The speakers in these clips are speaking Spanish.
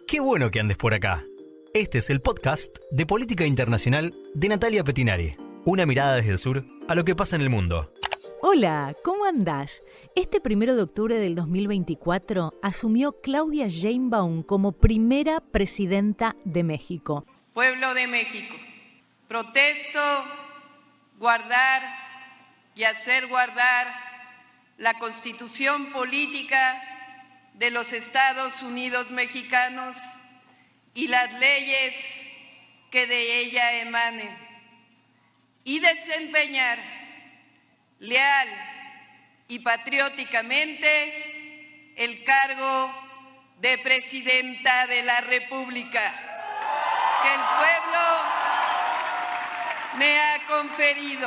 Qué bueno que andes por acá. Este es el podcast de Política Internacional de Natalia Pettinari. Una mirada desde el sur a lo que pasa en el mundo. Hola, ¿cómo andás? Este 1 de octubre del 2024 asumió Claudia Sheinbaum como primera presidenta de México. Pueblo de México, protesto guardar y hacer guardar la Constitución política de los Estados Unidos mexicanos y las leyes que de ella emanen, y desempeñar leal y patrióticamente el cargo de Presidenta de la República que el pueblo me ha conferido.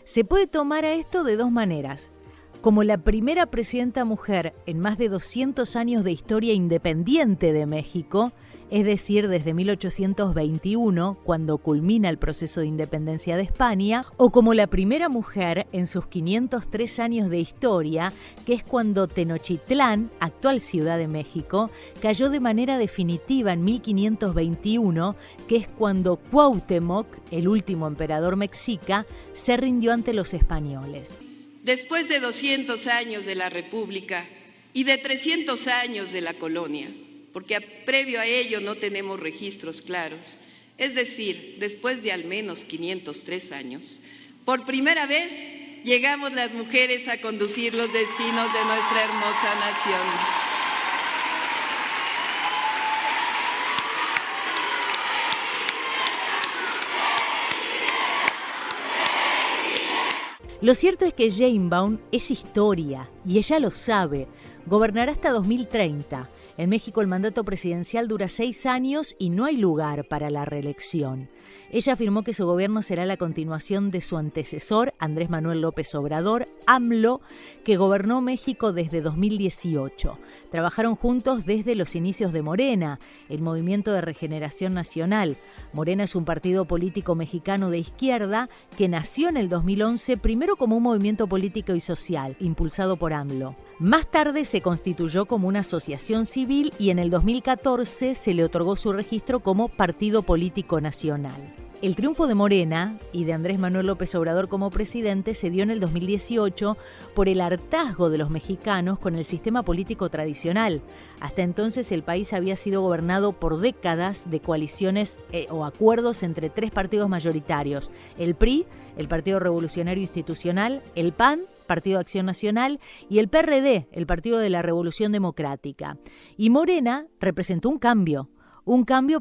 Se puede tomar a esto de dos maneras: como la primera presidenta mujer en más de 200 años de historia independiente de México, es decir, desde 1821, cuando culmina el proceso de independencia de España, o como la primera mujer en sus 503 años de historia, que es cuando Tenochtitlán, actual Ciudad de México, cayó de manera definitiva en 1521, que es cuando Cuauhtémoc, el último emperador mexica, se rindió ante los españoles. Después de 200 años de la República y de 300 años de la colonia, porque previo a ello no tenemos registros claros, es decir, después de al menos 503 años, por primera vez llegamos las mujeres a conducir los destinos de nuestra hermosa nación. Lo cierto es que Sheinbaum es historia y ella lo sabe. Gobernará hasta 2030. En México el mandato presidencial dura 6 años y no hay lugar para la reelección. Ella afirmó que su gobierno será la continuación de su antecesor, Andrés Manuel López Obrador, AMLO, que gobernó México desde 2018. Trabajaron juntos desde los inicios de Morena, el Movimiento de Regeneración Nacional. Morena es un partido político mexicano de izquierda que nació en el 2011 primero como un movimiento político y social, impulsado por AMLO. Más tarde se constituyó como una asociación civil y en el 2014 se le otorgó su registro como partido político nacional. El triunfo de Morena y de Andrés Manuel López Obrador como presidente se dio en el 2018 por el hartazgo de los mexicanos con el sistema político tradicional. Hasta entonces el país había sido gobernado por décadas de coaliciones o acuerdos entre 3 partidos mayoritarios: el PRI, el Partido Revolucionario Institucional, el PAN, Partido de Acción Nacional, y el PRD, el Partido de la Revolución Democrática. Y Morena representó un cambio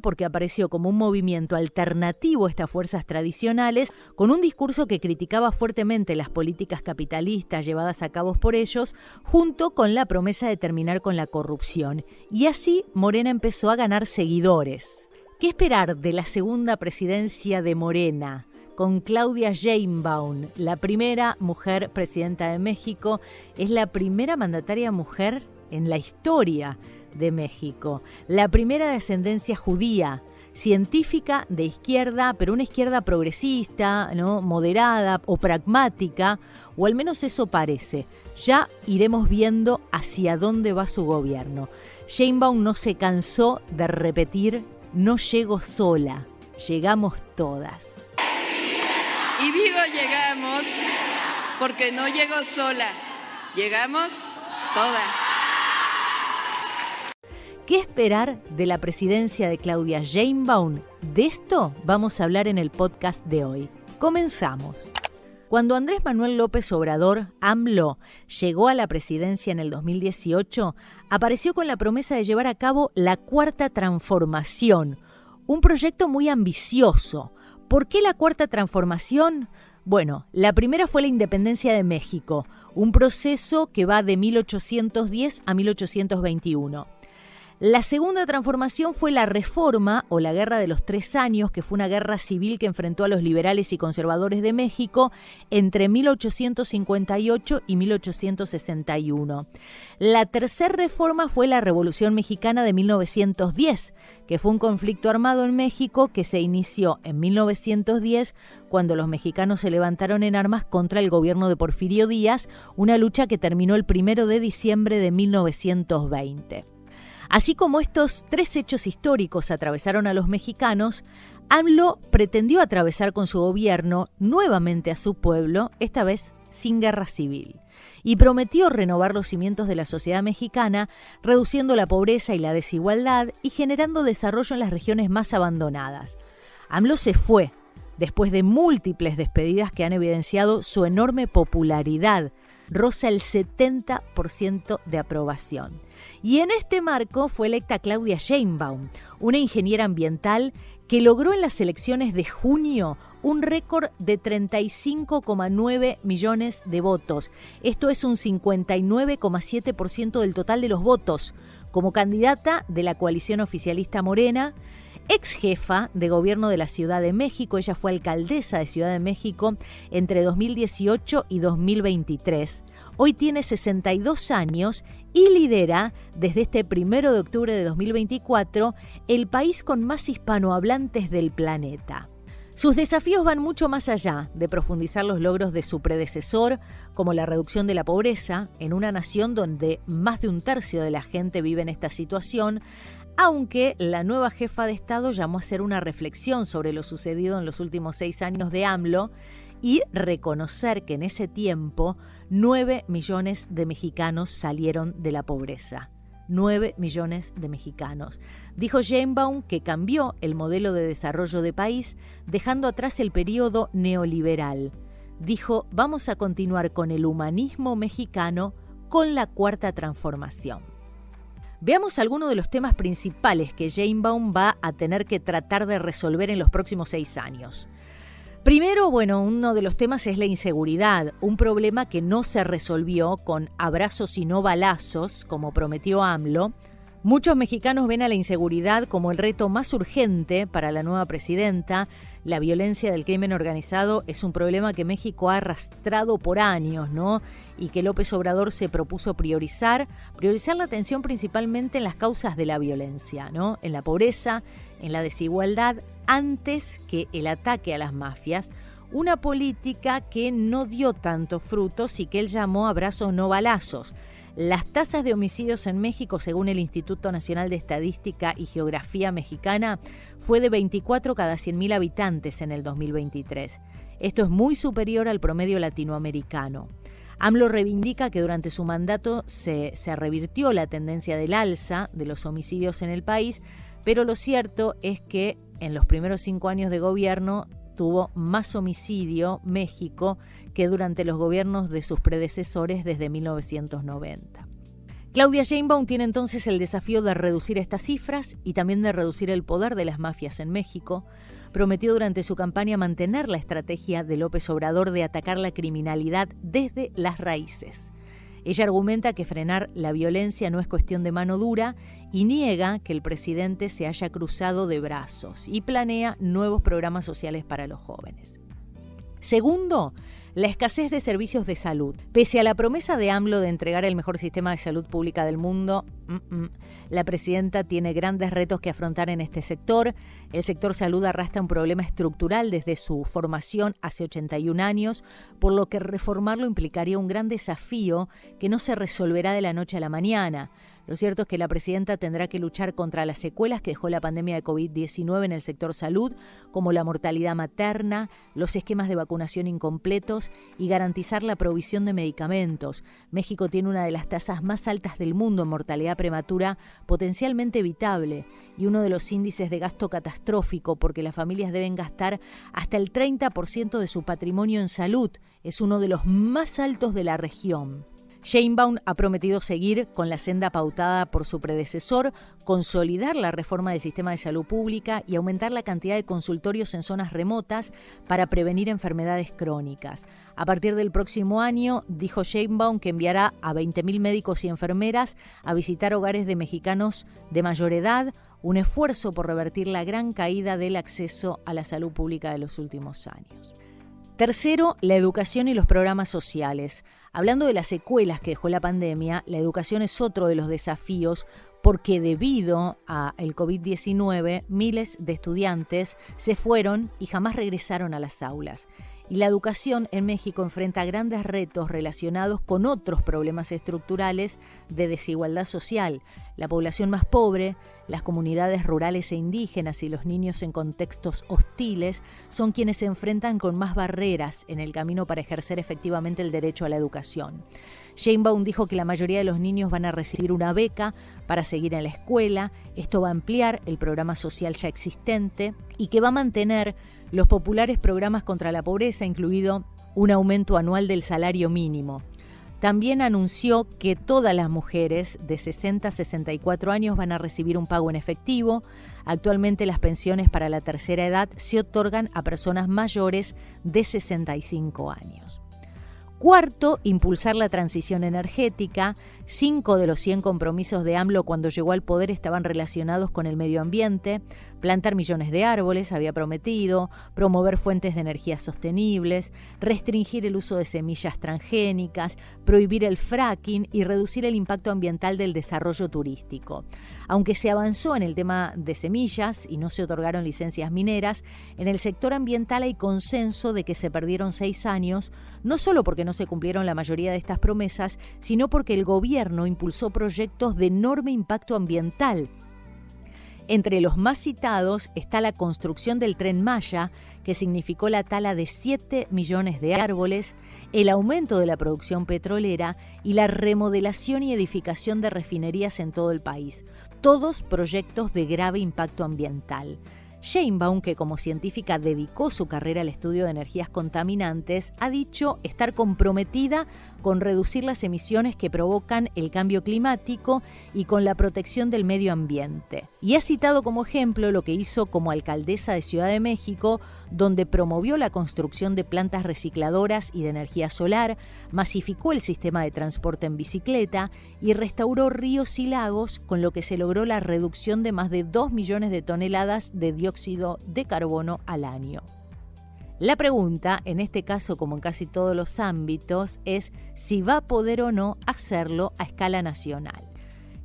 porque apareció como un movimiento alternativo a estas fuerzas tradicionales, con un discurso que criticaba fuertemente las políticas capitalistas llevadas a cabo por ellos, junto con la promesa de terminar con la corrupción. Y así Morena empezó a ganar seguidores. ¿Qué esperar de la segunda presidencia de Morena? Con Claudia Sheinbaum, la primera mujer presidenta de México, es la primera mandataria mujer en la historia de México, la primera de ascendencia judía, científica de izquierda, pero una izquierda progresista, ¿no?, moderada o pragmática, o al menos eso parece. Ya iremos viendo hacia dónde va su gobierno. Sheinbaum no se cansó de repetir: no llego sola, llegamos todas. Y digo llegamos porque no llego sola, llegamos todas. ¿Qué esperar de la presidencia de Claudia Sheinbaum? De esto vamos a hablar en el podcast de hoy. Comenzamos. Cuando Andrés Manuel López Obrador, AMLO, llegó a la presidencia en el 2018, apareció con la promesa de llevar a cabo la Cuarta Transformación, un proyecto muy ambicioso. ¿Por qué la Cuarta Transformación? Bueno, la primera fue la independencia de México, un proceso que va de 1810 a 1821. La segunda transformación fue la Reforma o la Guerra de los 3 años, que fue una guerra civil que enfrentó a los liberales y conservadores de México entre 1858 y 1861. La tercera reforma fue la Revolución Mexicana de 1910, que fue un conflicto armado en México que se inició en 1910 cuando los mexicanos se levantaron en armas contra el gobierno de Porfirio Díaz, una lucha que terminó el 1 de diciembre de 1920. Así como estos 3 hechos históricos atravesaron a los mexicanos, AMLO pretendió atravesar con su gobierno nuevamente a su pueblo, esta vez sin guerra civil, y prometió renovar los cimientos de la sociedad mexicana, reduciendo la pobreza y la desigualdad y generando desarrollo en las regiones más abandonadas. AMLO se fue después de múltiples despedidas que han evidenciado su enorme popularidad, roza el 70% de aprobación. Y en este marco fue electa Claudia Sheinbaum, una ingeniera ambiental que logró en las elecciones de junio un récord de 35,9 millones de votos. Esto es un 59,7% del total de los votos, como candidata de la coalición oficialista Morena, ex jefa de gobierno de la Ciudad de México. Ella fue alcaldesa de Ciudad de México entre 2018 y 2023. Hoy tiene 62 años y lidera desde este 1 de octubre de 2024 el país con más hispanohablantes del planeta. Sus desafíos van mucho más allá de profundizar los logros de su predecesor, como la reducción de la pobreza en una nación donde más de un tercio de la gente vive en esta situación, aunque la nueva jefa de Estado llamó a hacer una reflexión sobre lo sucedido en los últimos 6 años de AMLO y reconocer que en ese tiempo 9 millones de mexicanos salieron de la pobreza. 9 millones de mexicanos. Dijo Sheinbaum que cambió el modelo de desarrollo de país, dejando atrás el periodo neoliberal. Dijo, vamos a continuar con el humanismo mexicano con la cuarta transformación. Veamos algunos de los temas principales que Sheinbaum va a tener que tratar de resolver en los próximos 6 años. Primero, uno de los temas es la inseguridad, un problema que no se resolvió con abrazos y no balazos, como prometió AMLO. Muchos mexicanos ven a la inseguridad como el reto más urgente para la nueva presidenta. La violencia del crimen organizado es un problema que México ha arrastrado por años, ¿no? Y que López Obrador se propuso priorizar la atención principalmente en las causas de la violencia, ¿no? En la pobreza, en la desigualdad, antes que el ataque a las mafias, una política que no dio tantos frutos y que él llamó abrazos no balazos. Las tasas de homicidios en México, según el Instituto Nacional de Estadística y Geografía Mexicana, fue de 24 cada 100.000 habitantes en el 2023. Esto es muy superior al promedio latinoamericano. AMLO reivindica que durante su mandato se revirtió la tendencia del alza de los homicidios en el país, pero lo cierto es que en los primeros 5 años de gobierno tuvo más homicidio México que durante los gobiernos de sus predecesores desde 1990. Claudia Sheinbaum tiene entonces el desafío de reducir estas cifras y también de reducir el poder de las mafias en México. Prometió durante su campaña mantener la estrategia de López Obrador de atacar la criminalidad desde las raíces. Ella argumenta que frenar la violencia no es cuestión de mano dura y niega que el presidente se haya cruzado de brazos y planea nuevos programas sociales para los jóvenes. Segundo, la escasez de servicios de salud. Pese a la promesa de AMLO de entregar el mejor sistema de salud pública del mundo, la presidenta tiene grandes retos que afrontar en este sector. El sector salud arrastra un problema estructural desde su formación hace 81 años, por lo que reformarlo implicaría un gran desafío que no se resolverá de la noche a la mañana. Lo cierto es que la presidenta tendrá que luchar contra las secuelas que dejó la pandemia de COVID-19 en el sector salud, como la mortalidad materna, los esquemas de vacunación incompletos y garantizar la provisión de medicamentos. México tiene una de las tasas más altas del mundo en mortalidad prematura, potencialmente evitable, y uno de los índices de gasto catastrófico, porque las familias deben gastar hasta el 30% de su patrimonio en salud. Es uno de los más altos de la región. Sheinbaum ha prometido seguir con la senda pautada por su predecesor, consolidar la reforma del sistema de salud pública y aumentar la cantidad de consultorios en zonas remotas para prevenir enfermedades crónicas. A partir del próximo año, dijo Sheinbaum que enviará a 20.000 médicos y enfermeras a visitar hogares de mexicanos de mayor edad, un esfuerzo por revertir la gran caída del acceso a la salud pública de los últimos años. Tercero, la educación y los programas sociales. Hablando de las secuelas que dejó la pandemia, la educación es otro de los desafíos porque debido al COVID-19, miles de estudiantes se fueron y jamás regresaron a las aulas. Y la educación en México enfrenta grandes retos relacionados con otros problemas estructurales de desigualdad social. La población más pobre, las comunidades rurales e indígenas y los niños en contextos hostiles son quienes se enfrentan con más barreras en el camino para ejercer efectivamente el derecho a la educación. Sheinbaum dijo que la mayoría de los niños van a recibir una beca para seguir en la escuela. Esto va a ampliar el programa social ya existente y que va a mantener los populares programas contra la pobreza, incluido un aumento anual del salario mínimo. También anunció que todas las mujeres de 60 a 64 años van a recibir un pago en efectivo. Actualmente las pensiones para la tercera edad se otorgan a personas mayores de 65 años. Cuarto, impulsar la transición energética. 5 de los 100 compromisos de AMLO cuando llegó al poder estaban relacionados con el medio ambiente. Plantar millones de árboles, había prometido, promover fuentes de energía sostenibles, restringir el uso de semillas transgénicas, prohibir el fracking y reducir el impacto ambiental del desarrollo turístico. Aunque se avanzó en el tema de semillas y no se otorgaron licencias mineras, en el sector ambiental hay consenso de que se perdieron 6 años, no solo porque no se cumplieron la mayoría de estas promesas, sino porque el gobierno impulsó proyectos de enorme impacto ambiental. Entre los más citados está la construcción del Tren Maya, que significó la tala de 7 millones de árboles, el aumento de la producción petrolera y la remodelación y edificación de refinerías en todo el país. Todos proyectos de grave impacto ambiental. Sheinbaum, que como científica dedicó su carrera al estudio de energías contaminantes, ha dicho estar comprometida con reducir las emisiones que provocan el cambio climático y con la protección del medio ambiente. Y ha citado como ejemplo lo que hizo como alcaldesa de Ciudad de México, donde promovió la construcción de plantas recicladoras y de energía solar, masificó el sistema de transporte en bicicleta y restauró ríos y lagos, con lo que se logró la reducción de más de 2 millones de toneladas de dióxido de carbono al año. La pregunta, en este caso como en casi todos los ámbitos, es si va a poder o no hacerlo a escala nacional.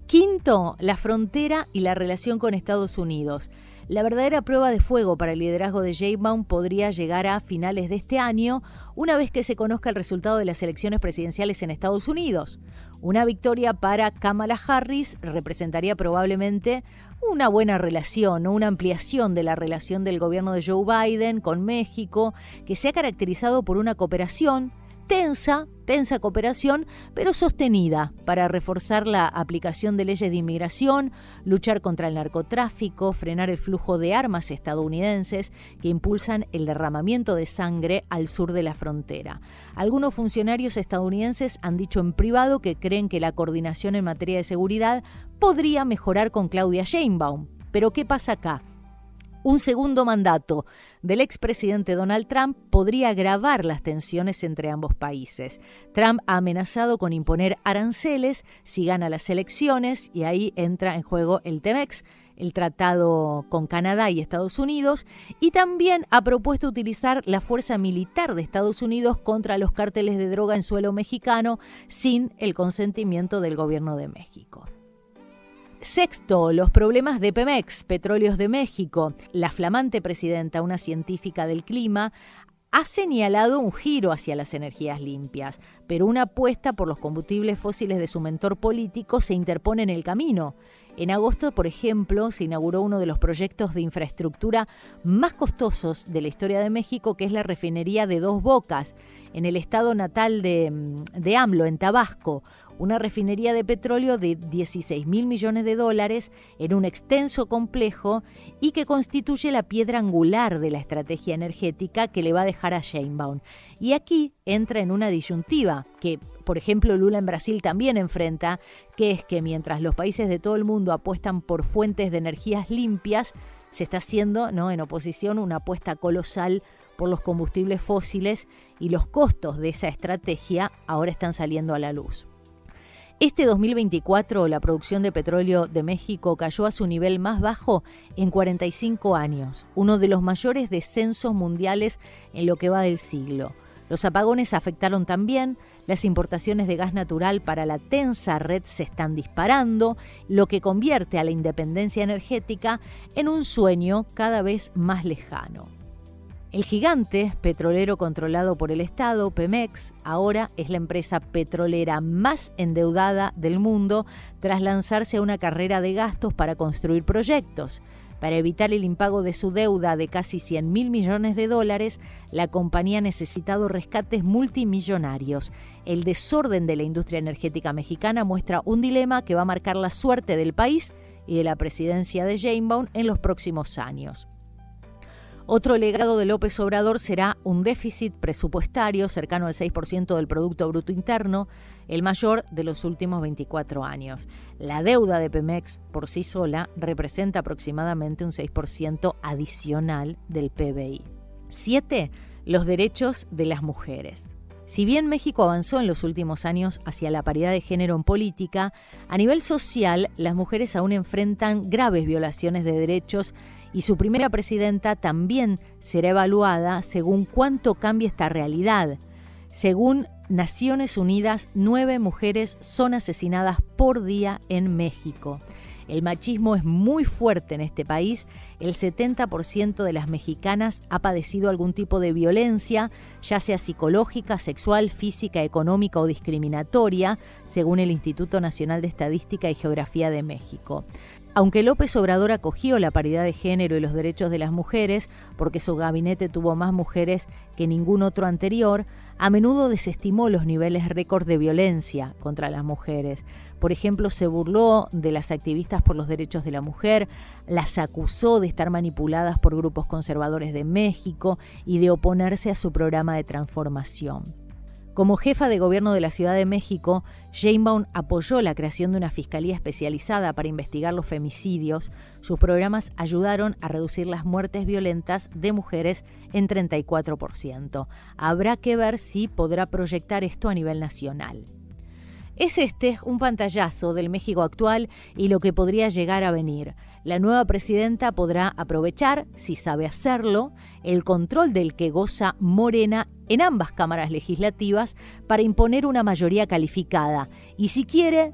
Quinto, la frontera y la relación con Estados Unidos. La verdadera prueba de fuego para el liderazgo de Sheinbaum podría llegar a finales de este año, una vez que se conozca el resultado de las elecciones presidenciales en Estados Unidos. Una victoria para Kamala Harris representaría probablemente una buena relación o una ampliación de la relación del gobierno de Joe Biden con México, que se ha caracterizado por una cooperación tensa cooperación, pero sostenida para reforzar la aplicación de leyes de inmigración, luchar contra el narcotráfico, frenar el flujo de armas estadounidenses que impulsan el derramamiento de sangre al sur de la frontera. Algunos funcionarios estadounidenses han dicho en privado que creen que la coordinación en materia de seguridad podría mejorar con Claudia Sheinbaum. Pero ¿qué pasa acá? Un segundo mandato del expresidente Donald Trump podría agravar las tensiones entre ambos países. Trump ha amenazado con imponer aranceles si gana las elecciones y ahí entra en juego el TEMEC, el tratado con Canadá y Estados Unidos, y también ha propuesto utilizar la fuerza militar de Estados Unidos contra los cárteles de droga en suelo mexicano sin el consentimiento del gobierno de México. Sexto, los problemas de Pemex, Petróleos de México. La flamante presidenta, una científica del clima, ha señalado un giro hacia las energías limpias, pero una apuesta por los combustibles fósiles de su mentor político se interpone en el camino. En agosto, por ejemplo, se inauguró uno de los proyectos de infraestructura más costosos de la historia de México, que es la refinería de Dos Bocas, en el estado natal de AMLO, en Tabasco. Una refinería de petróleo de $16.000 millones en un extenso complejo y que constituye la piedra angular de la estrategia energética que le va a dejar a Sheinbaum. Y aquí entra en una disyuntiva que, por ejemplo, Lula en Brasil también enfrenta, que es que mientras los países de todo el mundo apuestan por fuentes de energías limpias, se está haciendo, ¿no?, en oposición una apuesta colosal por los combustibles fósiles y los costos de esa estrategia ahora están saliendo a la luz. Este 2024, la producción de petróleo de México cayó a su nivel más bajo en 45 años, uno de los mayores descensos mundiales en lo que va del siglo. Los apagones afectaron también, las importaciones de gas natural para la tensa red se están disparando, lo que convierte a la independencia energética en un sueño cada vez más lejano. El gigante petrolero controlado por el Estado, Pemex, ahora es la empresa petrolera más endeudada del mundo tras lanzarse a una carrera de gastos para construir proyectos. Para evitar el impago de su deuda de casi $100.000 millones, la compañía ha necesitado rescates multimillonarios. El desorden de la industria energética mexicana muestra un dilema que va a marcar la suerte del país y de la presidencia de Sheinbaum en los próximos años. Otro legado de López Obrador será un déficit presupuestario cercano al 6% del Producto Bruto Interno, el mayor de los últimos 24 años. La deuda de Pemex por sí sola representa aproximadamente un 6% adicional del PBI. 7. Los derechos de las mujeres. Si bien México avanzó en los últimos años hacia la paridad de género en política, a nivel social las mujeres aún enfrentan graves violaciones de derechos y su primera presidenta también será evaluada según cuánto cambie esta realidad. Según Naciones Unidas, 9 mujeres son asesinadas por día en México. El machismo es muy fuerte en este país. El 70% de las mexicanas ha padecido algún tipo de violencia, ya sea psicológica, sexual, física, económica o discriminatoria, según el Instituto Nacional de Estadística y Geografía de México. Aunque López Obrador acogió la paridad de género y los derechos de las mujeres, porque su gabinete tuvo más mujeres que ningún otro anterior, a menudo desestimó los niveles récord de violencia contra las mujeres. Por ejemplo, se burló de las activistas por los derechos de la mujer, las acusó de estar manipuladas por grupos conservadores de México y de oponerse a su programa de transformación. Como jefa de gobierno de la Ciudad de México, Sheinbaum apoyó la creación de una fiscalía especializada para investigar los femicidios. Sus programas ayudaron a reducir las muertes violentas de mujeres en 34%. Habrá que ver si podrá proyectar esto a nivel nacional. Es un pantallazo del México actual y lo que podría llegar a venir. La nueva presidenta podrá aprovechar, si sabe hacerlo, el control del que goza Morena en ambas cámaras legislativas para imponer una mayoría calificada y si quiere,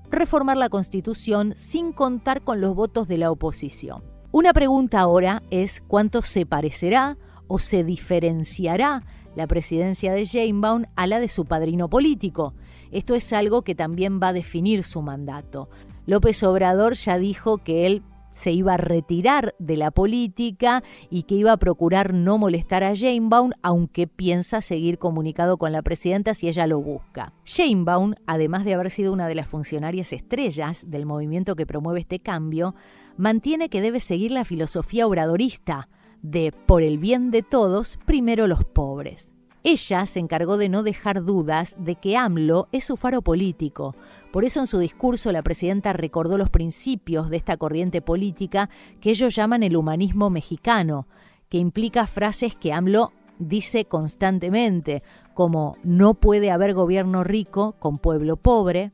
reformar la Constitución sin contar con los votos de la oposición. Una pregunta ahora es cuánto se parecerá o se diferenciará la presidencia de Sheinbaum a la de su padrino político. Esto es algo que también va a definir su mandato. López Obrador ya dijo que él se iba a retirar de la política y que iba a procurar no molestar a Sheinbaum, aunque piensa seguir comunicado con la presidenta si ella lo busca. Sheinbaum, además de haber sido una de las funcionarias estrellas del movimiento que promueve este cambio, mantiene que debe seguir la filosofía obradorista de por el bien de todos, primero los pobres. Ella se encargó de no dejar dudas de que AMLO es su faro político. Por eso en su discurso la presidenta recordó los principios de esta corriente política que ellos llaman el humanismo mexicano, que implica frases que AMLO dice constantemente, como no puede haber gobierno rico con pueblo pobre,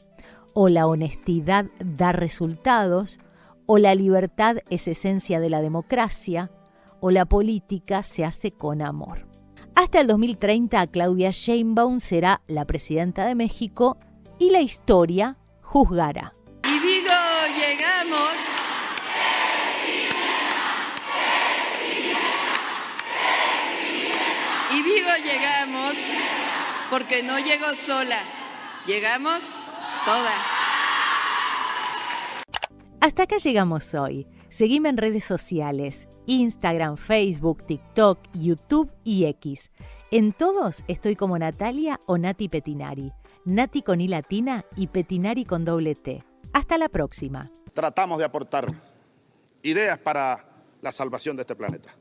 o la honestidad da resultados, o la libertad es esencia de la democracia, o la política se hace con amor. Hasta el 2030, Claudia Sheinbaum será la presidenta de México y la historia juzgará. Y digo, llegamos. Y digo, llegamos, porque no llego sola. Llegamos todas. Hasta acá llegamos hoy. Seguime en redes sociales, Instagram, Facebook, TikTok, YouTube y X. En todos estoy como Natalia o Nati Petinari. Nati con I latina y Petinari con doble T. Hasta la próxima. Tratamos de aportar ideas para la salvación de este planeta.